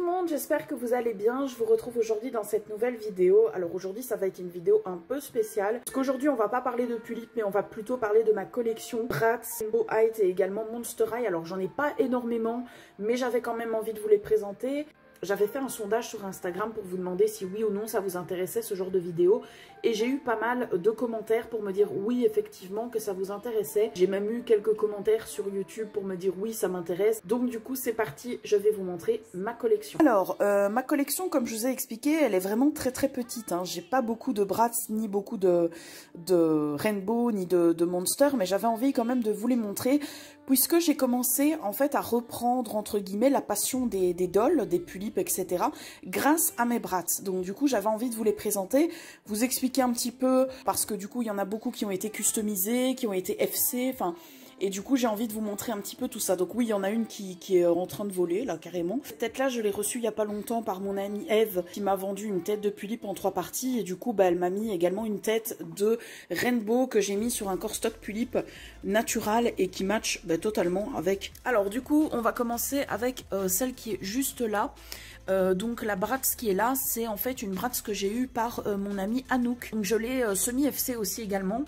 le monde, j'espère que vous allez bien. Je vous retrouve aujourd'hui dans cette nouvelle vidéo. Alors aujourd'hui ça va être une vidéo un peu spéciale parce qu'aujourd'hui on va pas parler de Tulip mais on va plutôt parler de ma collection Bratz, Rainbow Heights et également Monster High. Alors j'en ai pas énormément mais j'avais quand même envie de vous les présenter. J'avais fait un sondage sur Instagram pour vous demander si oui ou non ça vous intéressait ce genre de vidéo. Et j'ai eu pas mal de commentaires pour me dire oui effectivement que ça vous intéressait. J'ai même eu quelques commentaires sur YouTube pour me dire oui ça m'intéresse. Donc du coup c'est parti, je vais vous montrer ma collection. Alors ma collection comme je vous ai expliqué elle est vraiment très petite. Hein. J'ai pas beaucoup de Bratz ni beaucoup de Rainbow ni de Monster. Mais j'avais envie quand même de vous les montrer. Puisque j'ai commencé en fait à reprendre entre guillemets la passion des dolls, des pulipes, etc. grâce à mes Bratz. Donc du coup j'avais envie de vous les présenter, vous expliquer un petit peu parce que du coup il y en a beaucoup qui ont été customisés, qui ont été FC, enfin... Et du coup, j'ai envie de vous montrer un petit peu tout ça. Donc oui, il y en a une qui est en train de voler, là, carrément. Cette tête-là, je l'ai reçue il n'y a pas longtemps par mon amie Eve, qui m'a vendu une tête de Pulipe en 3 parties. Et du coup, bah, elle m'a mis également une tête de Rainbow que j'ai mis sur un corps stock Pulipe natural et qui match totalement avec. Alors du coup, on va commencer avec celle qui est juste là. Donc la Bratz qui est là, c'est en fait une Bratz que j'ai eue par mon amie Anouk. Donc je l'ai semi-FC aussi également.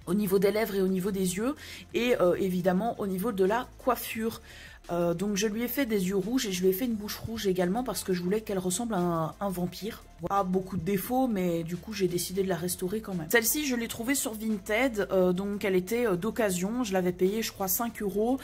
Au niveau des lèvres et au niveau des yeux et évidemment au niveau de la coiffure. Donc je lui ai fait des yeux rouges et je lui ai fait une bouche rouge également parce que je voulais qu'elle ressemble à un vampire. Pas beaucoup de défauts mais du coup j'ai décidé de la restaurer quand même. Celle-ci je l'ai trouvée sur Vinted, donc elle était d'occasion, je l'avais payée je crois 5 €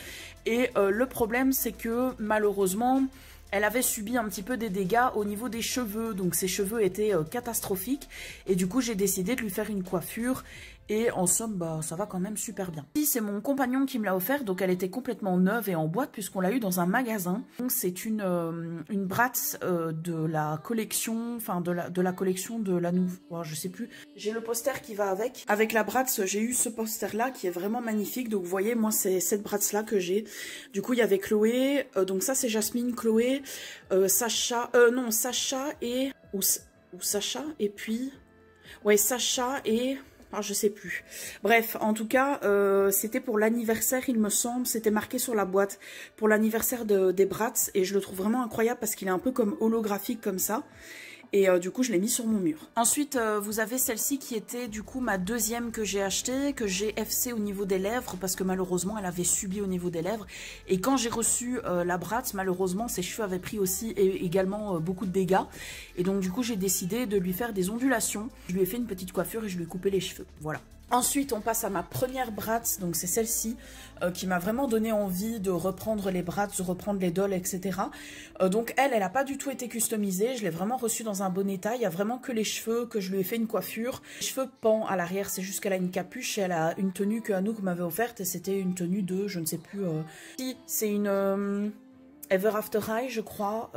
et le problème c'est que malheureusement elle avait subi un petit peu des dégâts au niveau des cheveux, donc ses cheveux étaient catastrophiques et du coup j'ai décidé de lui faire une coiffure et en somme bah, ça va quand même super bien. C'est mon compagnon qui me l'a offert, donc elle était complètement neuve et en boîte puisqu'on l'a eu dans un magasin. C'est une Bratz de la collection, enfin de la collection de la nouvelle, oh, je sais plus. J'ai le poster qui va avec. Avec la Bratz, j'ai eu ce poster là qui est vraiment magnifique, donc vous voyez moi c'est cette Bratz là que j'ai. Du coup il y avait Chloé, donc ça c'est Jasmine, Chloé, Sacha, non Sacha et... ou Sacha et puis... ouais Sacha et... ah, je sais plus. Bref, en tout cas, c'était pour l'anniversaire, il me semble. C'était marqué sur la boîte pour l'anniversaire des Bratz. Et je le trouve vraiment incroyable parce qu'il est un peu comme holographique comme ça. Et du coup, je l'ai mis sur mon mur. Ensuite, vous avez celle-ci qui était du coup ma deuxième que j'ai achetée, que j'ai FC au niveau des lèvres parce que malheureusement, elle avait subi au niveau des lèvres. Et quand j'ai reçu la Bratz, malheureusement, ses cheveux avaient pris aussi et également beaucoup de dégâts. Et donc du coup, j'ai décidé de lui faire des ondulations. Je lui ai fait une petite coiffure et je lui ai coupé les cheveux. Voilà. Ensuite, on passe à ma première Bratz, donc c'est celle-ci qui m'a vraiment donné envie de reprendre les Bratz, de reprendre les dolls, etc. Donc elle n'a pas du tout été customisée, je l'ai vraiment reçue dans un bon état, il y a vraiment que les cheveux, que je lui ai fait une coiffure. Les cheveux pendent à l'arrière, c'est juste qu'elle a une capuche et elle a une tenue que Anouk m'avait offerte et c'était une tenue de, je ne sais plus, si c'est une... Ever After High, je crois,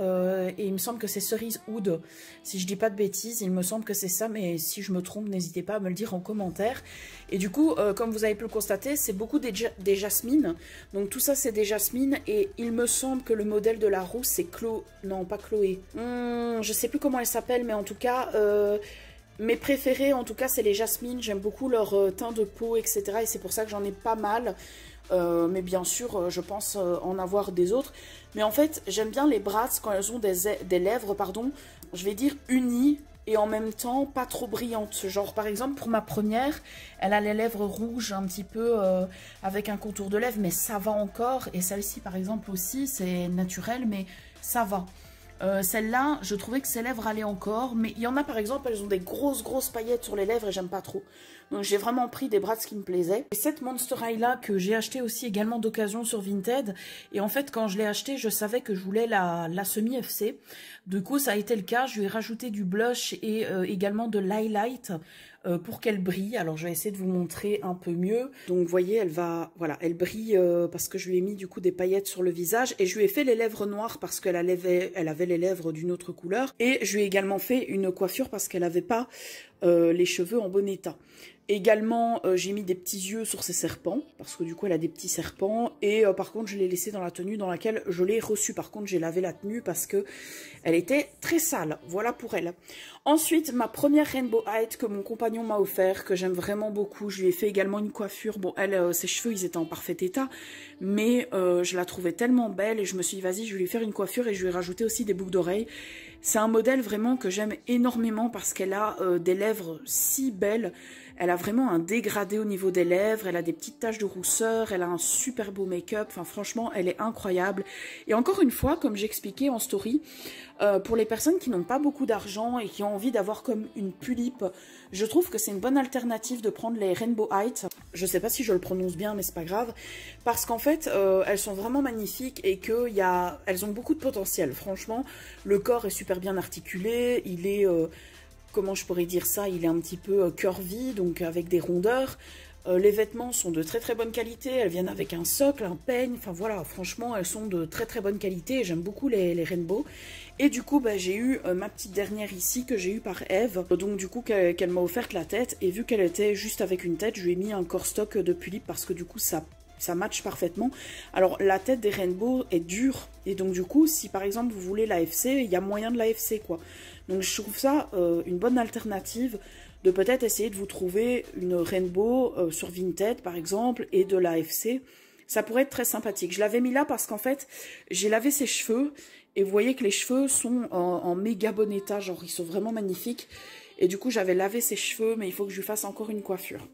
et il me semble que c'est Cerise Oud, si je dis pas de bêtises, il me semble que c'est ça, mais si je me trompe, n'hésitez pas à me le dire en commentaire. Et du coup, comme vous avez pu le constater, c'est beaucoup des jasmines, donc tout ça c'est des jasmines, et il me semble que le modèle de la rousse c'est non pas Chloé, je sais plus comment elle s'appelle, mais en tout cas... mes préférés, en tout cas, c'est les jasmines. J'aime beaucoup leur teint de peau, etc. Et c'est pour ça que j'en ai pas mal. Mais bien sûr, je pense en avoir des autres. Mais en fait, j'aime bien les Bratz quand elles ont des lèvres, pardon, je vais dire unies et en même temps pas trop brillantes. Genre, par exemple, pour ma première, elle a les lèvres rouges un petit peu avec un contour de lèvres, mais ça va encore. Et celle-ci, par exemple, aussi, c'est naturel, mais ça va. Celle-là, je trouvais que ses lèvres allaient encore, mais il y en a par exemple, elles ont des grosses paillettes sur les lèvres et j'aime pas trop. Donc j'ai vraiment pris des Bratz qui me plaisaient. Et cette Monster High là que j'ai acheté aussi également d'occasion sur Vinted, et en fait quand je l'ai acheté, je savais que je voulais la semi-FC. Du coup ça a été le cas, je lui ai rajouté du blush et également de l'highlight pour qu'elle brille. Alors je vais essayer de vous montrer un peu mieux. Donc vous voyez, elle va, voilà, elle brille parce que je lui ai mis du coup des paillettes sur le visage et je lui ai fait les lèvres noires parce qu'elle avait les lèvres d'une autre couleur et je lui ai également fait une coiffure parce qu'elle n'avait pas les cheveux en bon état. Également, j'ai mis des petits yeux sur ces serpents, parce que du coup, elle a des petits serpents. Et par contre, je l'ai laissée dans la tenue dans laquelle je l'ai reçue. Par contre, j'ai lavé la tenue parce que elle était très sale. Voilà pour elle. Ensuite, ma première Rainbow Height que mon compagnon m'a offert, que j'aime vraiment beaucoup. Je lui ai fait également une coiffure. Bon, elle, ses cheveux, ils étaient en parfait état. Mais je la trouvais tellement belle et je me suis dit, vas-y, je vais lui faire une coiffure et je lui ai rajouté aussi des boucles d'oreilles. C'est un modèle vraiment que j'aime énormément parce qu'elle a des lèvres si belles. Elle a vraiment un dégradé au niveau des lèvres, elle a des petites taches de rousseur, elle a un super beau make-up, enfin franchement elle est incroyable. Et encore une fois, comme j'expliquais en story, pour les personnes qui n'ont pas beaucoup d'argent et qui ont envie d'avoir comme une pulipe, je trouve que c'est une bonne alternative de prendre les Rainbow Height. Je sais pas si je le prononce bien mais c'est pas grave, parce qu'en fait elles sont vraiment magnifiques et elles ont beaucoup de potentiel. Franchement, le corps est super bien articulé, il est... comment je pourrais dire ça, il est un petit peu curvy, donc avec des rondeurs. Les vêtements sont de très très bonne qualité, elles viennent avec un socle, un peigne, enfin voilà, franchement elles sont de très très bonne qualité et j'aime beaucoup les Rainbow. Et du coup bah, j'ai eu ma petite dernière ici que j'ai eu par Eve, donc du coup qu'elle m'a offerte la tête, et vu qu'elle était juste avec une tête, je lui ai mis un corps stock de Pulippe parce que du coup ça match parfaitement. Alors la tête des Rainbow est dure et donc du coup si par exemple vous voulez l'AFC, il y a moyen de l'AFC quoi. Donc je trouve ça une bonne alternative de peut-être essayer de vous trouver une Rainbow sur Vinted par exemple et de l'AFC. Ça pourrait être très sympathique. Je l'avais mis là parce qu'en fait j'ai lavé ses cheveux et vous voyez que les cheveux sont en méga bon état, genre ils sont vraiment magnifiques. Et du coup, j'avais lavé ses cheveux, mais il faut que je lui fasse encore une coiffure.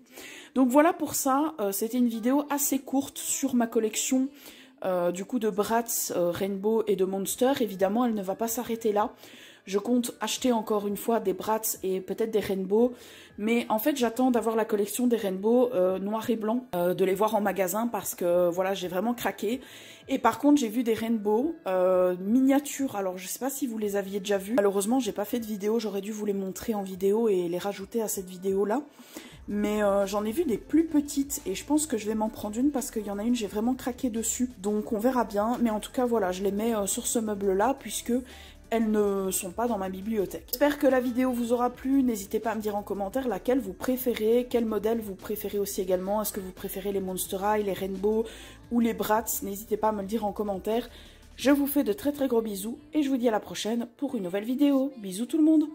Donc voilà pour ça, c'était une vidéo assez courte sur ma collection du coup de Bratz, Rainbow et de Monster. Évidemment, elle ne va pas s'arrêter là. Je compte acheter encore une fois des Bratz et peut-être des Rainbow. Mais en fait, j'attends d'avoir la collection des Rainbow noir et blanc, de les voir en magasin parce que voilà, j'ai vraiment craqué. Et par contre, j'ai vu des Rainbow miniatures. Alors, je sais pas si vous les aviez déjà vus. Malheureusement, j'ai pas fait de vidéo. J'aurais dû vous les montrer en vidéo et les rajouter à cette vidéo-là. Mais j'en ai vu des plus petites et je pense que je vais m'en prendre une parce qu'il y en a une, j'ai vraiment craqué dessus. Donc, on verra bien. Mais en tout cas, voilà, je les mets sur ce meuble-là puisque elles ne sont pas dans ma bibliothèque. J'espère que la vidéo vous aura plu. N'hésitez pas à me dire en commentaire laquelle vous préférez, quel modèle vous préférez aussi également. Est-ce que vous préférez les Monster High, les Rainbow ou les Bratz? N'hésitez pas à me le dire en commentaire. Je vous fais de très très gros bisous et je vous dis à la prochaine pour une nouvelle vidéo. Bisous tout le monde!